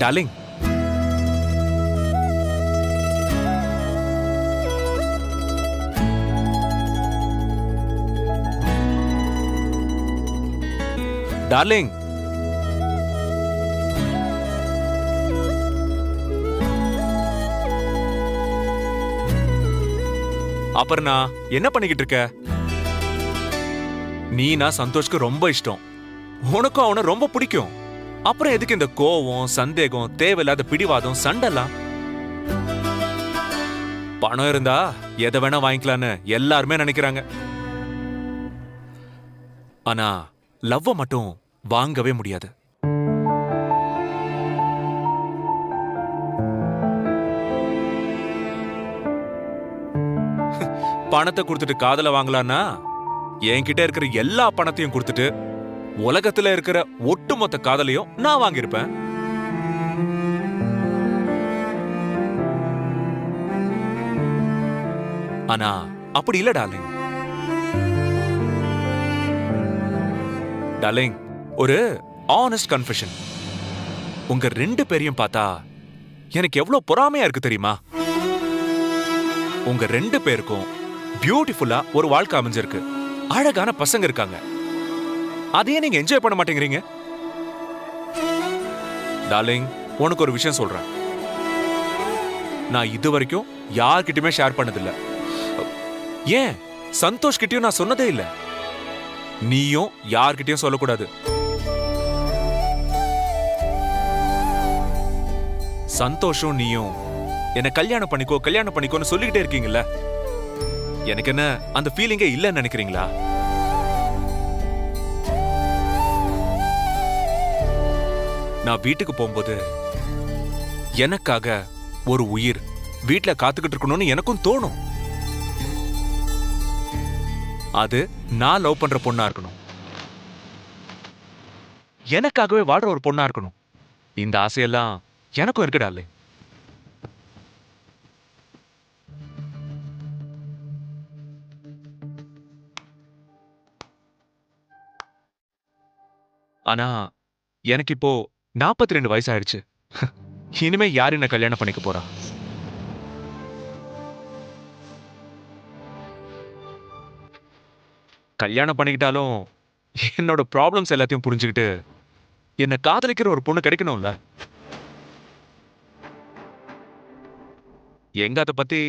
Darling, darling, Aparna என்ன பண்ணிக்கிட்டு இருக்க? நீனா சந்தோஷ்க்கு ரொம்ப இஷ்டம், உனக்கும் அவனை ரொம்ப பிடிக்கும். அப்புறம் எதுக்கு இந்த கோவம், சந்தேகம், தேவையில்லாத பிடிவாதம், சண்டெல்லாம்? பணம் இருந்தா எதை வேணா வாங்கிக்கலான்னு எல்லாருமே நினைக்கிறாங்க. ஆனா லவ்வ மட்டும் வாங்கவே முடியாது. பணத்தை கொடுத்துட்டு காதல வாங்கலான்னா என்கிட்ட இருக்கிற எல்லா பணத்தையும் கொடுத்துட்டு உலகத்துல இருக்கிற ஒட்டுமொத்த காதலையும் நான் வாங்கியிருப்பேன். ஆனா அப்படி இல்ல டார்லிங். டார்லிங், ஒரு ஆனஸ்ட் கன்ஃபெஷன். உங்க ரெண்டு பேரையும் பார்த்தா எனக்கு எவ்வளவு பொறாமையா இருக்கு தெரியுமா? உங்க ரெண்டு பேருக்கும் பியூட்டிஃபுல்லா ஒரு வாழ்க்கை அமைஞ்சிருக்கு, அழகான பசங்க இருக்காங்க. அதையே நீங்க என்ஜாய் பண்ண மாட்டேங்கிறீங்க. டார்லிங், உனக்கு ஒரு விஷயம் சொல்றேன். நான் இது வரைக்கும் யார்கிட்டயுமே ஷேர் பண்ணதில்லை. ஏன் சந்தோஷ் கிட்டயும் நான் சொன்னதே இல்லை. நீயும் யார்கிட்டயும் சொல்லக்கூடாது. சந்தோஷம் நீயும் என்ன கல்யாணம் பண்ணிக்கோ கல்யாணம் பண்ணிக்கோன்னு சொல்லிக்கிட்டே இருக்கீங்கல்ல, எனக்கு என்ன அந்த ஃபீலிங்கே இல்லைன்னு நினைக்கிறீங்களா? நான் வீட்டுக்கு போகும்போது எனக்காக ஒரு உயிர் வீட்டுல காத்துக்கிட்டு இருக்கணும்னு எனக்கும் தோணும். அது நான் லவ் பண்ற பொண்ணா இருக்கணும், எனக்காகவே வாழ்ற ஒரு பொண்ணா இருக்கணும். இந்த ஆசையெல்லாம் எனக்கும் இருக்குடாலே. ஆனா எனக்கு இப்போ 42 வயசு ஆயிடுச்சு. இனிமே யார் என்ன கல்யாணம் பண்ணிக்க போறா? கல்யாணம் பண்ணிக்கிட்டாலும் என்னோட ப்ராப்ளம்ஸ் எல்லாத்தையும் புரிஞ்சுக்கிட்டு என்ன காதலிக்கிற ஒரு பொண்ணு கிடைக்கணும்ல. எங்க அதை பத்தி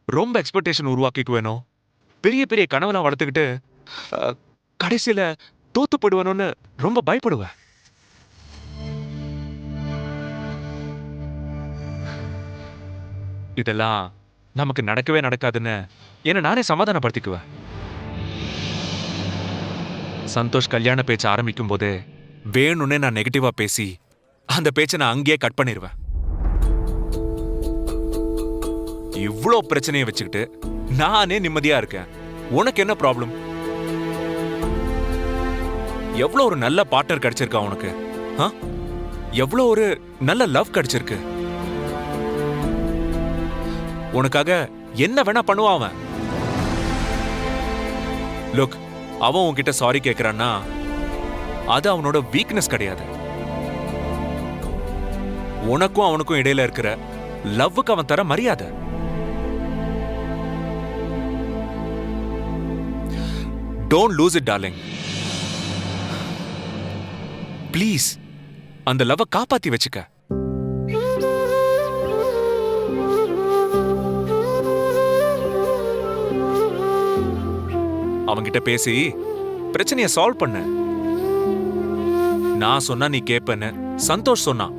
ரொம்ப எக்ஸ்பெக்டேஷன் உருவாக்கிக்குவேனோ, பெரிய பெரிய கனவெல்லாம் வளர்த்துக்கிட்டு கடைசியில தோத்து போடுவேணும்னு ரொம்ப பயப்படுவேன். இதெல்லாம் நமக்கு நடக்கவே நடக்காதுன்னு என்ன நானே சமாதானப்படுத்திக்குவேன். சந்தோஷ் கல்யாண பேச்ச ஆரம்பிக்கும் போது வேணும்னே நான் நெகட்டிவா பேசி அந்த பேச்சை நான் அங்கேயே கட் பண்ணிடுவேன். இவ்ளோ பிரச்சனையை வச்சுக்கிட்டு நானே நிம்மதியா இருக்கேன். உனக்கு என்ன ப்ராப்ளம்? எவ்வளவு ஒரு நல்ல பார்ட்னர் கிடைச்சிருக்கா உனக்கு. எவ்வளவு ஒரு நல்ல லவ் கிடைச்சிருக்கு. உனக்காக என்ன வேணா பண்ணுவான் அவன். லுக், அவன் உன்கிட்ட சாரி கேட்கிறான்னா அது அவனோட வீக்னஸ் கிடையாது. உனக்கும் அவனுக்கும் இடையில இருக்கிற லவ்வுக்கு அவன் தர மரியாதை. Don't loose it darling. Please அந்த லவ்வை காப்பாத்தி வச்சுக்க. அவங்கிட்ட பேசி பிரச்சனைய சால்வ் பண்ண. நான் சொன்னா நீ கேப்பன்னு சந்தோஷ் சொன்னான்.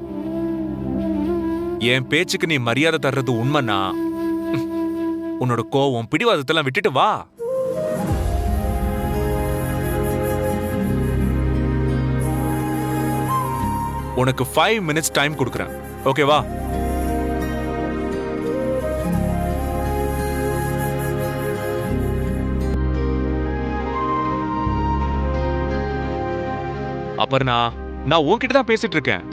என் பேச்சுக்கு நீ மரியாதை தர்றது உண்மைன்னா உன்னோட கோவம் பிடிவாதத்தெல்லாம் விட்டுட்டு வா. உனக்கு 5 மினிட்ஸ் டைம் கொடுக்குறேன், ஓகேவா? அபர்ணா, நான் உன்கிட்ட தான் பேசிட்டு இருக்கேன்.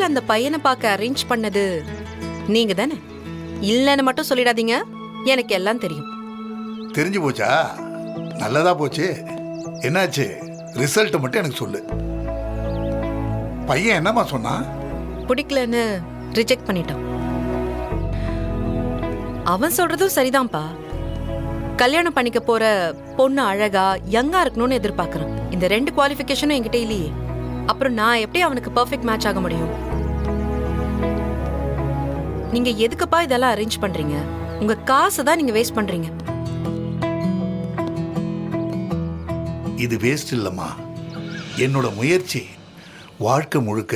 அந்த பையனை பார்க்க அரேஞ்ச் பண்ணது நீங்க தானே? இல்லைன்னு மட்டும் சொல்லிடாதீங்க, எனக்கு எல்லாம் தெரியும். தெரிஞ்சு போச்சா? நல்லதா போச்சு. என்னாச்சு? ரிசல்ட் மட்டும் எனக்கு சொல்லு. பையன் என்னம்மா சொன்னா? பிடிக்கலன்னு ரிஜெக்ட் பண்ணிட்டான். அவன் சொல்றதும் சரிதான்ப்பா. கல்யாணம் பண்ணிக்க போற பொண்ணு அழகா யங்கா இருக்கணும்னு எதிர்பார்க்கறான். இந்த 2 குவாலிஃபிகேஷனும் என்கிட்ட இல்லையே. அப்புறம் நான் எப்படி அவனுக்கு பெர்ஃபெக்ட் மேட்ச் ஆக முடியும்? நீங்க எதுக்குப்பா இதெல்லாம் அரேஞ்ச் பண்றீங்க? உங்க காசை தான் நீங்க வேஸ்ட் பண்றீங்க. இது வேஸ்ட் இல்லம்மா, என்னோட முயற்சி. வாழ்க்கை முழுக்க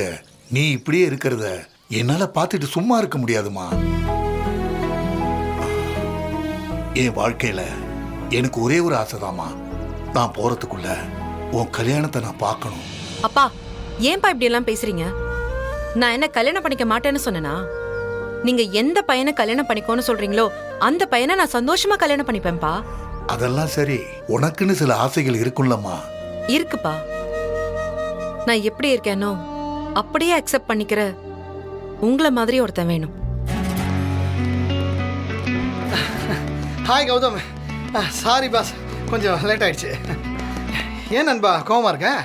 நீ இப்படியே இருக்கிறத என்னால பார்த்துட்டு சும்மா இருக்க முடியாதுமா. என் வாழ்க்கையில எனக்கு ஒரே ஒரு ஆசைதாம்மா. நான் போறதுக்குள்ள உன் கல்யாணத்தை நான் பார்க்கணும். அப்பா, ஏன்பா இப்படி எல்லாம் பேசுறீங்க? நான் என்ன கல்யாணம் பண்ணிக்க மாட்டேன்னு சொன்னேனா? நீங்க எந்த பையனை கல்யாணம் பண்ணிக்கோன்னு சொல்றீங்களோ அந்த பையனை நான் சந்தோஷமா கல்யாணம் பண்ணிப்பேன்பா. அதெல்லாம் சரி, உனக்குன்னு சில ஆசைகள் இருக்குல்லம்மா. இருக்குப்பா. நான் எப்படி இருக்கேனோ அப்படியே அக்செப்ட் பண்ணிக்கிற உங்களை மாதிரி ஒருத்தன் வேணும். ஹாய் கௌதம், சாரி பாஸ், கொஞ்சம் லேட் ஆயிடுச்சு. ஏன் நண்பா கோவமா இருக்கேன்?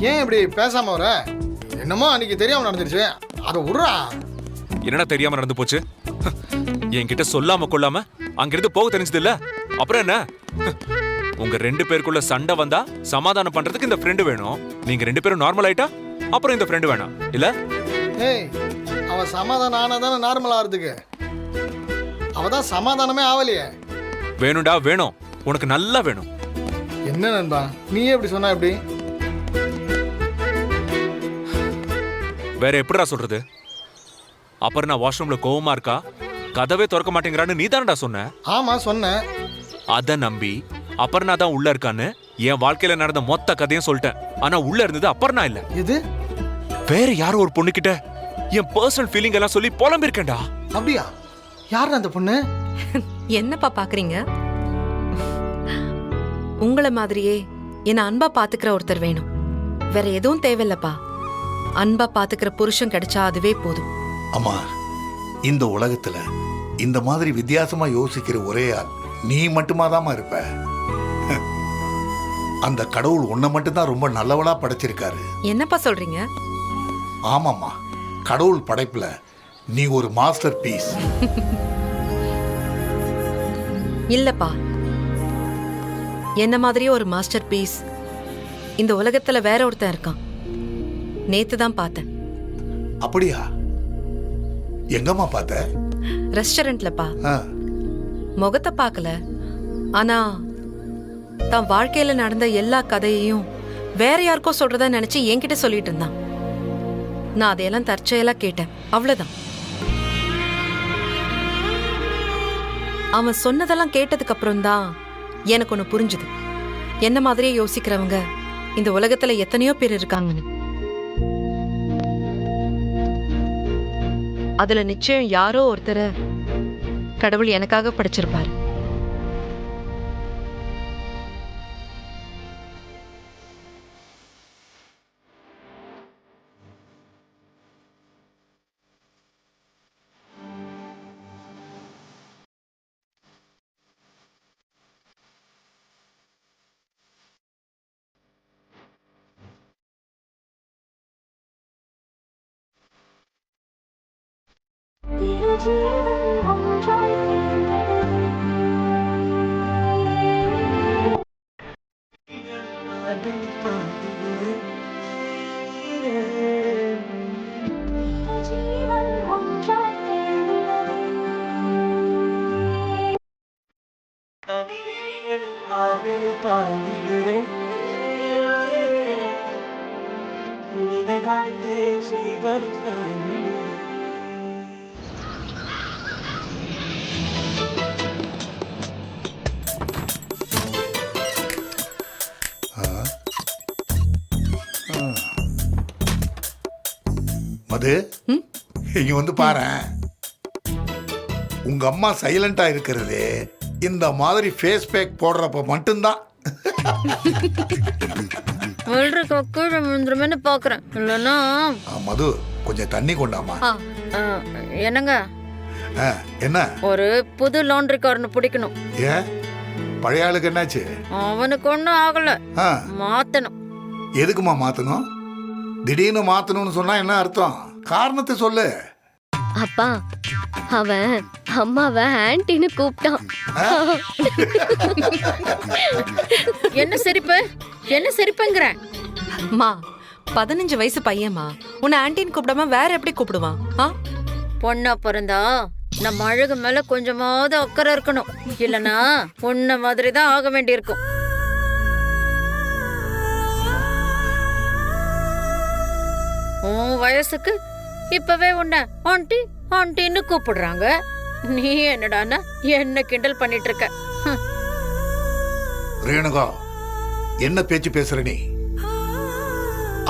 ஏன் இப்படி பேசாம வர? என்னமோ அன்னைக்கு தெரியாம நடந்துருச்சு, அதை விட்றா. என்னடா தெரியாம நடந்து போச்சு? என்கிட்ட சொல்லாம கொள்ளாம அங்கிருந்து போக தெரிஞ்சது இல்ல, அப்புறம் என்ன? உங்க 2 பேருக்குள்ள சண்டை வந்தா சமாதானம் பண்றதுக்கு இந்த ஃப்ரெண்டு வேணும். நீங்க 2 பேரும் நார்மல் ஆயிட்டா அப்புறம் இந்த ஃப்ரெண்டு வேணாம் இல்ல? ஏய், அவ சமாதானம் ஆனாதானே நார்மல் ஆகிறதுக்கு. அவ தான் சமாதானமே ஆவலையே. வேணும்டா, வேணும், உனக்கு நல்லா வேணும். என்ன நண்பா நீயே எப்படி சொன்னா எப்படி? வேற எப்படிடா சொல்றது? அப்புறம் நான் வாஷ்ரூம்ல கோவமா இருக்கா, கதவே திறக்க மாட்டேங்கிறான்னு நீ தானடா சொன்ன. ஆமா சொன்னேன். அத நம்பி அபர்ணா தான் உள்ள இருக்கான்னு என் வாழ்க்கையில நடந்த மொத்த கதையும் சொல்லிட்டேன். ஆனா உள்ள இருந்தது அபர்ணா இல்ல. இது வேற யாரோ ஒரு பொண்ணுகிட்ட என் பர்சனல் ஃபீலிங் எல்லாம் சொல்லி புலம்பிருக்கேன்டா. அப்படியா? யார் அந்த பொண்ணு? என்னப்பா பாக்குறீங்க? உங்களை மாதிரியே என்ன அன்பா பாத்துக்கிற ஒருத்தர் வேணும். வேற எதுவும் தேவையில்லப்பா. அன்பா பாத்துக்கிற புருஷன் கிடைச்சா அதுவே போதும். அம்மா, இந்த உலகத்துல இந்த மாதிரி வித்தியாசமா யோசிக்கிற ஒரே ஆள் நீ மட்டுமாதாம்மா இருப்ப. அந்த கடவுள் உன்னை மட்டும்தான் ரொம்ப நல்லவளா படைச்சிருக்காரு. என்னப்பா சொல்றீங்க? ஆமாம்மா, கடவுள் படைப்புல நீ ஒரு மாஸ்டர் பீஸ். இல்லப்பா, என்ன மாதிரியே ஒரு மாஸ்டர் பீஸ் இந்த உலகத்துல வேற ஒருத்தன் இருக்கான். நேத்து தான் பார்த்தேன். அப்படியா? எங்கம்மா பார்த்த? ரெஸ்டாரண்ட்லப்பா. ஆ, முகத்தை பார்க்கல, ஆனா தான் வாழ்க்கையில நடந்த எல்லா கதையையும் வேற யாருக்கோ சொல்றதா நினைச்சு என்கிட்ட சொல்லிட்டு இருந்தான். நான் அதையெல்லாம் தற்செயலா கேட்டேன், அவ்வளவுதான். அவன் சொன்னதெல்லாம் கேட்டதுக்கு அப்புறம் தான் எனக்கு ஒண்ணு புரிஞ்சுது. என்ன மாதிரியே யோசிக்கிறவங்க இந்த உலகத்துல எத்தனையோ பேர் இருக்காங்கன்னு. அதுல நிச்சயம் யாரோ ஒருத்தரை கடவுள் எனக்காக படைச்சிருப்பாரு. மது, இங்க வந்து பாரு. உங்க அம்மா சைலண்டா இருக்கிறது இந்த மாதிரி ஃபேஸ் பேக் போடுறப்ப மட்டும்தான். வெள்ளரிக்கா கீழே விழுந்துருமேன்னு பாக்குறேன். இல்லைன்னா மது கொஞ்சம் தண்ணி கொண்டாமா. ஆ, என்னங்க என்ன ஒரு புது லாண்ட்ரிக்காரனை பிடிக்கணும். ஏன் பழைய ஆளுக்கு என்னாச்சு? அவனுக்கு ஒன்றும் ஆகல, ஆ, மாத்தணும். எதுக்குமா மாத்தணும்? திடீர்னு மாத்தணும்னு சொன்னா என்ன அர்த்தம்? காரணத்தை சொல்லு. அப்பா அவன் அம்மாவை ஆன்ட்டின்னு கூப்பிட்டான். என்ன சிரிப்பு, என்ன சிரிப்புங்கிறேன்? மா 15 வயசு பையன்மா, உன்னை ஆன்டின்னு கூப்பிடாம வேற எப்படி கூப்பிடுவான்? பொண்ணா பிறந்தா நம்ம அழகு மேல கொஞ்சமாவது அக்கறை இருக்கணும், இல்லனா பொண்ண மாதிரி தான் ஆக வேண்டியிருக்கும். உன் வயசுக்கு இப்பவே உன்னை ஆண்டி ஆண்டின்னு கூப்பிடுறாங்க. நீ என்னடான்னா என்ன கிண்டல் பண்ணிட்டு இருக்க? ரேணுகா, என்ன பேச்சு பேசுற நீ?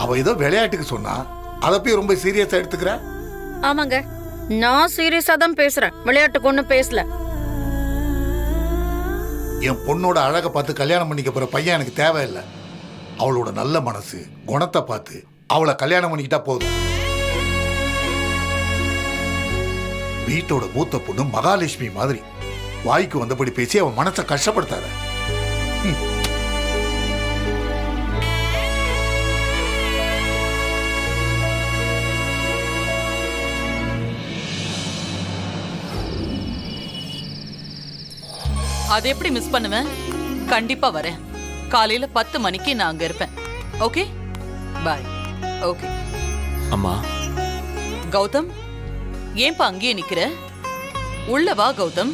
அவ ஏதோ விளையாட்டுக்கு சொன்னா, அத போய் ரொம்ப சீரியஸா எடுத்துக்கிற? ஆமாங்க, நான் சீரியஸா தான் பேசுறேன், விளையாட்டுக்கு ஒன்னும் பேசல. என் பொண்ணோட அழகை பார்த்து கல்யாணம் பண்ணிக்க போற பையன் எனக்கு தேவையில்லை. அவளோட நல்ல மனசு, குணத்தை பார்த்து அவளை கல்யாணம் பண்ணிக்கிட்டா போதும். வீட்டோட மூத்த பொண்ணு மகாலட்சுமி மாதிரி வாய்க்கு வந்தபடி பேசி அவன் மனசை கஷ்டப்படுத்தாத. அது எப்படி மிஸ் பண்ணுவேன்? கண்டிப்பா வரேன். காலையில 10 மணிக்கு நான் அங்க இருப்பேன். ஓகே, பாய். ஓகே. அம்மா, கௌதம், ஏன்பா அங்கேயே நிக்கிற? உள்ள வா கௌதம்.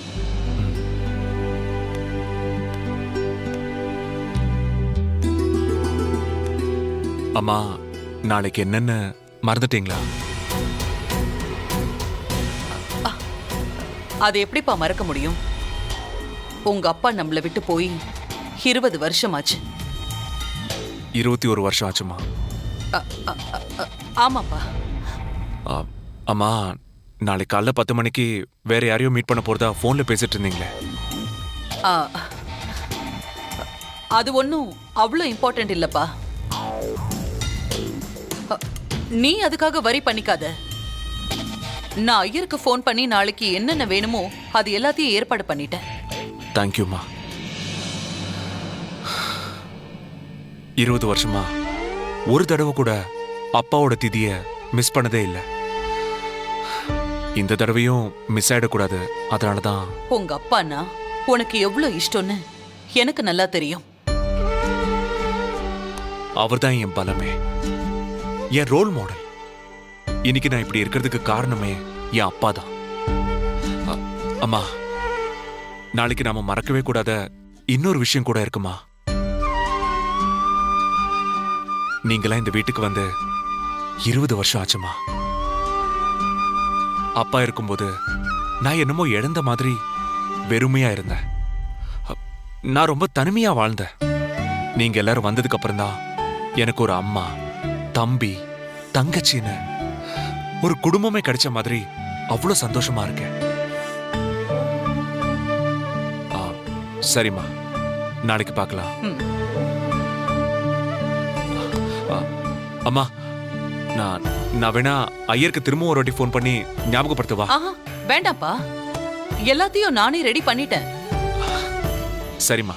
அம்மா, நாளைக்கு என்னன்னு மறந்துட்டீங்களா? அதை எப்படிப்பா மறக்க முடியும்? உங்க அப்பா நம்மளை விட்டு போய் 20 வருஷம் ஆச்சு. 21 வருஷம் ஆச்சுமா. ஆமாப்பா. அம்மா, நாளைக்கு காலைல 10 மணிக்கு வேற யாரையும் மீட் பண்ண போறதா போன்ல பேசிட்டு இருந்தீங்களே. ஆ, அது ஒன்றும் அவ்வளோ இம்பார்ட்டன்ட் இல்லப்பா. நீ அதுக்காக வரி பண்ணிக்காத. நான் ஐயருக்கு ஃபோன் பண்ணி நாளைக்கு என்னென்ன வேணுமோ அது எல்லாத்தையும் ஏற்பாடு பண்ணிட்டேன். தேங்க்யூம்மா. 20 வருஷமா ஒரு தடவை கூட அப்பாவோட திதிய மிஸ் பண்ணதே இல்லை. இந்த தடவையும் மிஸ் ஆயிடக்கூடாது. அதனாலதான். உங்க அப்பான்னா உனக்கு எவ்வளவு இஷ்டம்னு எனக்கு நல்லா தெரியும். அவர்தான் என் பலமே, என் ரோல் மாடல். இன்னைக்கு நான் இப்படி இருக்கிறதுக்கு காரணமே என் அப்பா தான். அம்மா, நாளைக்கு நாம மறக்கவே கூடாத இன்னொரு விஷயம் கூட இருக்குமா. நீங்களாம் இந்த வீட்டுக்கு வந்து 20 வருஷம் ஆச்சுமா. அப்பா இருக்கும்போது நான் என்னமோ இழந்த மாதிரி வெறுமையா இருந்தேன். நான் ரொம்ப தனிமையா வாழ்ந்தேன். நீங்க எல்லாரும் வந்ததுக்கு அப்புறம் தான் எனக்கு ஒரு அம்மா, தம்பி, தங்கச்சின்னு ஒரு குடும்பமே கிடைச்ச மாதிரி அவ்வளவு சந்தோஷமா இருக்கேன். சரிம்மா, நாளைக்கு பார்க்கலாம். அம்மா, நான் வேணா ஐயருக்கு திரும்ப ஒரு வாட்டி ஃபோன் பண்ணி ஞாபகப்படுத்தவா? வேண்டாப்பா, எல்லாத்தையும் நானே ரெடி பண்ணிட்டேன். சரிம்மா,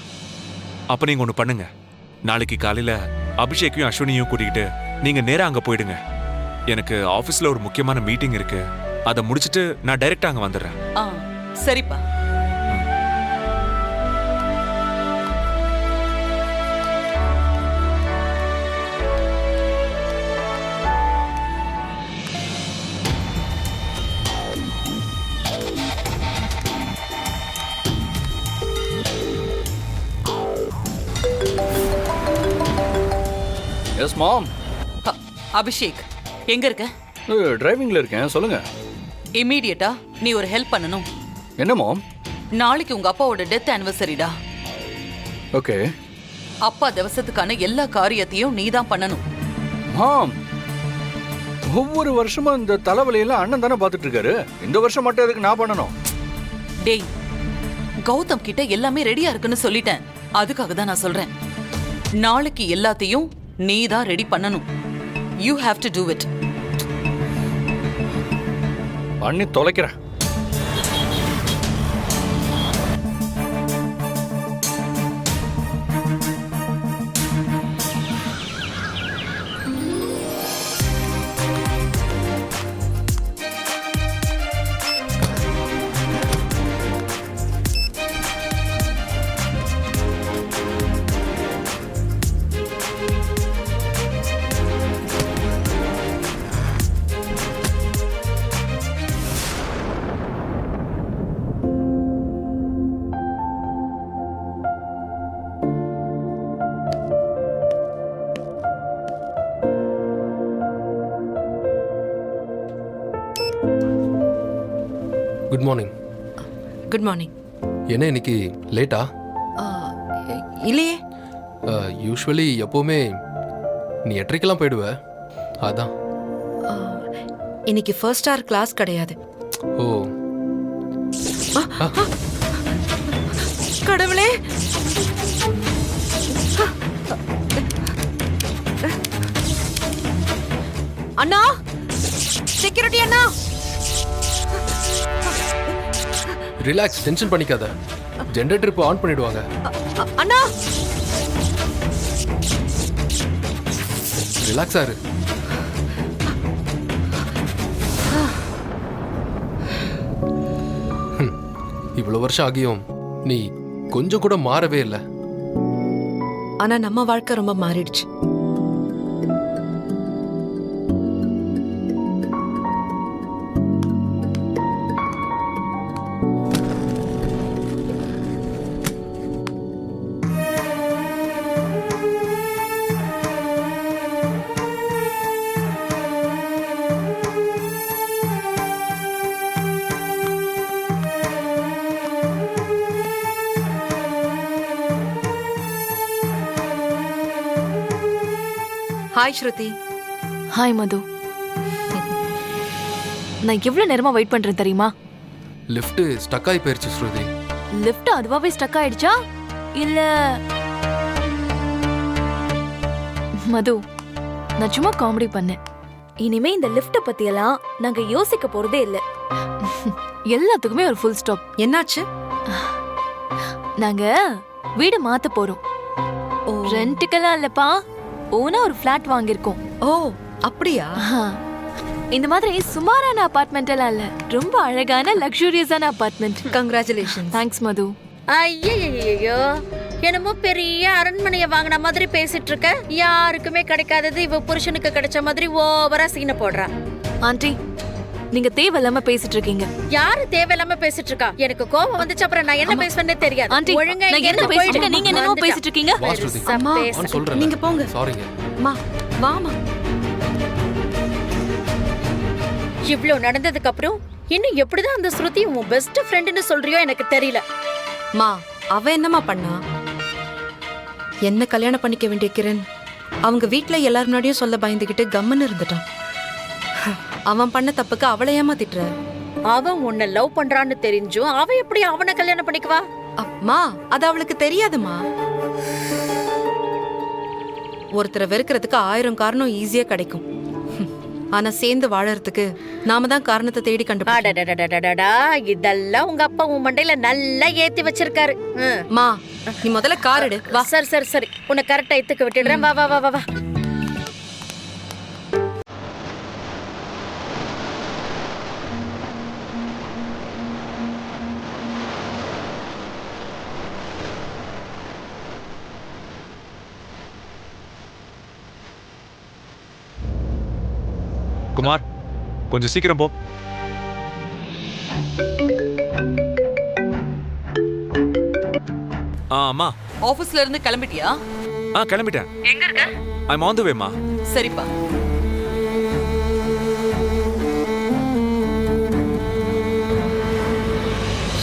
அப்ப நீங்க ஒண்ணு பண்ணுங்க. நாளைக்கு காலையில அபிஷேக்கையும் அஸ்வினியும் கூட்டிக்கிட்டு நீங்க நேரா அங்க போயிடுங்க. எனக்கு ஆபீஸ்ல ஒரு முக்கியமான மீட்டிங் இருக்கு. அதை முடிச்சிட்டு நான் டைரக்டா அங்க வந்துடுறேன். சரிப்பா. எஸ் மாம். அபிஷேக், எங்க இருக்க? டிரைவிங்ல இருக்கேன், சொல்லுங்க. இமீடியட்டா நீ ஒரு ஹெல்ப் பண்ணணும். என்ன மாம்? நாளைக்கு உங்க அப்பாவோட டெத் ஆனிவர்சரிடா. ஓகே. அப்பா திவசத்துக்கான எல்லா காரியத்தையும் நீ தான் பண்ணணும். மாம், ஒவ்வொரு வருஷமும் இந்த தலைவலியெல்லாம் அண்ணன் தானே பார்த்துட்டு இருக்காரு. இந்த வருஷம் மட்டும் எதுக்கு நான் பண்ணணும்? டேய், கௌதம் கிட்ட எல்லாமே ரெடியா இருக்குன்னு சொல்லிட்டேன். அதுக்காக தான் நான் சொல்றேன். நாளைக்கு எல்லாத்தையும் நீ தான் ரெடி பண்ணணும். You have to do it. பண்ணி தொலைக்கிறேன். Good morning. Good morning. என்ன இன்னைக்கு லேட்டா? இல்லையே. யூஸ்வலி எப்போவுமே நீ 8:30க்கெல்லாம் போயிடுவ, அதான். இன்னைக்கு ஃபர்ஸ்ட் ஹவர் கிளாஸ் கிடையாது. ஓ கடவுளே, அண்ணா, செக்யூரிட்டி அண்ணா. ரிலாக்ஸ், டென்ஷன் பண்ணிக்காத. ஜெனரேட்டர் இப்போ ஆன் பண்ணிடுவாங்க. அண்ணா, ரிலாக்ஸா இரு. இவ்வளவு வருஷம் ஆகியும் நீ கொஞ்சம் கூட மாறவே இல்லை. ஆனா நம்ம வாழ்க்கை ரொம்ப மாறிடுச்சு. ஹாய் ஸ்ருதி. ஹாய் மது. நான் எவ்வளவு நேரமா வெயிட் பண்றேன் தெரியுமா? லிஃப்ட் ஸ்டக் ஆகி போயிருச்சு ஸ்ருதி. லிஃப்ட் அதுவாவே ஸ்டக் ஆயிடுச்சா இல்ல? மது, நான் சும்மா காமெடி பண்ணேன். இனிமே இந்த லிஃப்ட பத்தி எல்லாம் நாங்க யோசிக்க போறதே இல்ல. எல்லாத்துக்குமே ஒரு ஃபுல் ஸ்டாப். என்னாச்சு? நாங்க வீடு மாத்த போறோம். ரெண்டுக்கெல்லாம் இல்லப்பா, ஓனா ஒரு ஃபிளாட் வாங்கியிருக்கோம். ஓ அப்படியா? இந்த மாதிரி சுமாரான அபார்ட்மெண்ட் எல்லாம் இல்ல, ரொம்ப அழகான லக்ஸூரியஸான அபார்ட்மெண்ட். கங்க்ராச்சுலேஷன். தேங்க்ஸ் மது. ஐயோ, என்னமோ பெரிய அரண்மனையை வாங்கின மாதிரி பேசிட்டு இருக்க. யாருக்குமே கிடைக்காதது இவ புருஷனுக்கு கிடைச்ச மாதிரி ஓவரா சீனை போடுறா. ஆண்டி, நீங்க தேவையில்லாம பேசிட்டு இருக்கீங்க. யாரு தேவையில்லாம பேசிட்டு இருக்கா? எனக்கு கோபம் வந்துச்சு, அப்புறம் நான் என்ன பேசுவேன்னு தெரியாது. ஆண்டி, ஒழுங்கா நான் என்ன பேசிட்டு இருக்கேன், நீங்க என்னமோ பேசிட்டு இருக்கீங்க. வா ஸ்ருதி, அம்மா, நான் சொல்றேன். நீங்க போங்க. சாரிங்க. மா வாமா. இவ்ளோ நடந்ததுக்கு அப்புறம் இன்னும் எப்படிதான் அந்த ஸ்ருதி உன் பெஸ்ட் ஃப்ரெண்ட்னு சொல்றியோ எனக்கு தெரியல. மா, அவ என்னமா பண்ணா? என்ன கல்யாணம் பண்ணிக்க வேண்டிய கிரண் அவங்க வீட்ல எல்லார் முன்னாடியும் சொல்ல பயந்துகிட்டு கம்முன்னு இருந்துட்டான். அவன் பண்ண தப்புக்கு அவளை ஏமாத்திட்டுற. அவன் உன்னை லவ் பண்றான்னு தெரிஞ்சும் அவ எப்படி அவனை கல்யாணம் பண்ணிக்குவா? அம்மா, அது அவளுக்கு தெரியாதுமா. ஒருத்தரை வெறுக்கிறதுக்கு 1000 காரணம் ஈஸியா கிடைக்கும். ஆனா சேர்ந்து வாழறதுக்கு நாம தான் காரணத்தை தேடி கண்டுபிடிக்கணும். அடடடடடடா, இதெல்லாம் உங்க அப்பா உன் மண்டையில நல்லா ஏத்தி வச்சிருக்காரு. மா, நீ முதல்ல கார் எடு. வா. சரி உன்னை கரெக்டா எத்துக்க விட்டுடுறேன். வா வா வா வா வா. குமார், கொஞ்சம் சீக்கிரம் போ. அம்மா, ஆபீஸ்ல இருந்து கிளம்பிட்டியா? கிளம்பிட்டேன். எங்க இருக்க? ஐம் ஆன் தி வேமா. சரிப்பா.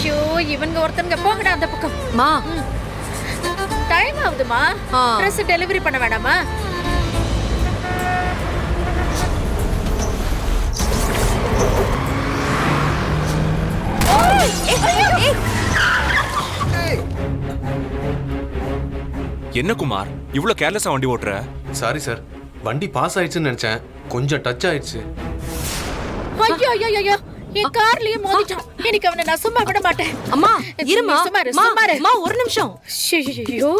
ஷோ, இவங்க ஒருத்தங்க போங்கடா அந்த பக்கம். மா, டைம் ஆகுதுமா. ட்ரெஸ் டெலிவரி பண்ண வேணாமா? என்ன குமார், இவ்ளோ கேர்லெஸ்ஸா வண்டி ஓட்டுற? சாரி சார், வண்டி பாஸ் ஆயிடுச்சுன்னு நினைச்சேன், கொஞ்சம் டச் ஆயிடுச்சு. ஐயோ ஐயோ ஐயோ, என் கார்லயே மோதிட்டான். எனக்கு அவனை நான் சும்மா விட மாட்டேன். அம்மா இருமா, சுமாரு மா, சுமாரு. மா, ஒரு நிமிஷம். ஐயோ,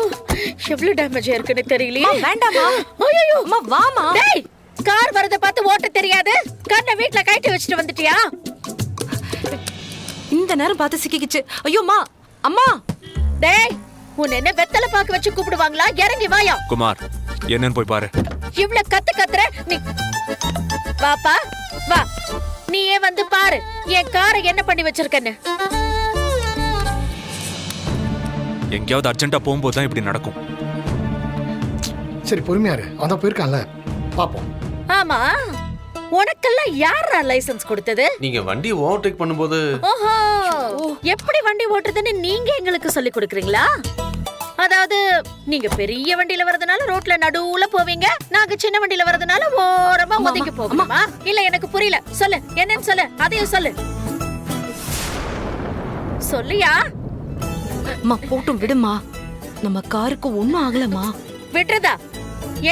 எவ்வளவு டேமேஜ் இருக்குன்னு தெரியலையே. வேண்டாமா. ஐயோ அம்மா வாமா. டேய், கார் வரத பார்த்து ஓட்ட தெரியாது, கண்ணை வீட்ல கட்டி வச்சுட்டு வந்துட்டியா? இந்த நேரம் பார்த்து சிக்கிக்கிச்சு. ஐயோமா, அம்மா. டேய், உன்னை என்ன வெத்தலை பாக்கு வச்சு கூப்பிடுவாங்களா? இறங்கி வாயா. குமார், என்னன்னு போய் பாரு. இவ்ளோ கத்துற நீ. வாப்பா வா, நீயே வந்து பாரு என் காரை என்ன பண்ணி வச்சிருக்கன்னு. எங்கேயாவது அர்ஜென்ட்டா போகும்போது தான் இப்படி நடக்கும். சரி பொறுமையாரு, அதான் போயிருக்கான்ல, பாப்போம். ஆமா, உனக்கெல்லாம் யாரா லைசென்ஸ் கொடுத்தது? நீங்க வண்டி ஓவர்டேக் பண்ணும்போது. ஓஹோ, எப்படி வண்டி ஓட்டுறதுன்னு நீங்க எங்களுக்கு சொல்லி கொடுக்குறீங்களா? அதாவது நீங்க பெரிய வண்டியில வரதுனால ரோட்ல நடுவுல போவீங்க, நாங்க சின்ன வண்டியில வரதுனால ஓரமா ஒதுங்கி போகணுமா? இல்ல எனக்கு புரியல, சொல்லு என்னன்னு சொல்லு, அதையும் சொல்லு. சொல்லியா? அம்மா போட்டும் விடுமா, நம்ம காருக்கு ஒண்ணும் ஆகலமா. விட்டுறதா?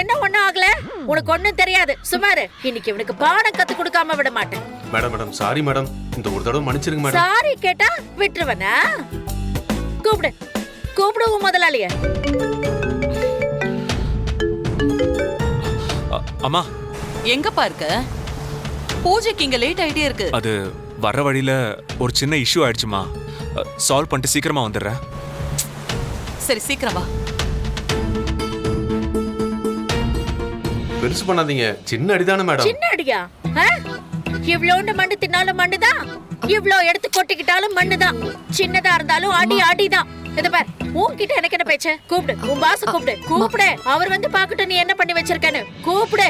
என்ன ஒண்ணும் ஆகல? உனக்கு ஒண்ணும் தெரியாது, சுமாரு. இன்னைக்கு இவனுக்கு பாடம் கத்து கொடுக்காம விட மாட்டேன். மேடம் சாரி மேடம், இந்த ஒரு தடவை மன்னிச்சிருங்க மேடம். சாரி கேட்டா விட்டுருவனா? கூப்பிடு கூப்பிடுவோம் முதலாளிய. அம்மா, எங்கப்பா இருக்க? பூஜைக்கு இங்க லேட் ஆயிட்டே இருக்கு. அது வர வழியில ஒரு சின்ன இஷ்யூ ஆயிடுச்சுமா. சால்வ் பண்ணிட்டு சீக்கிரமா வந்துடுறேன். சரி சீக்கிரம் வா. பெருசு பண்ணாதீங்க, சின்ன அடிதானே மேடம். சின்ன அடியா? இவ்ளோண்டு மண்ணு தின்னாலும் மண்ணுதான், இவ்ளோ எடுத்து கொட்டிக்கிட்டாலும் மண்ணுதான். சின்னதா இருந்தாலும் அடி அடிதான். இத பார், உன்கிட்ட எனக்கு என்ன பேச்சு? கூப்பிடு, உன் பாச கூப்பிடு. அவர் வந்து பாக்கட்டும் நீ என்ன பண்ணி வச்சிருக்கன்னு. கூப்பிடு.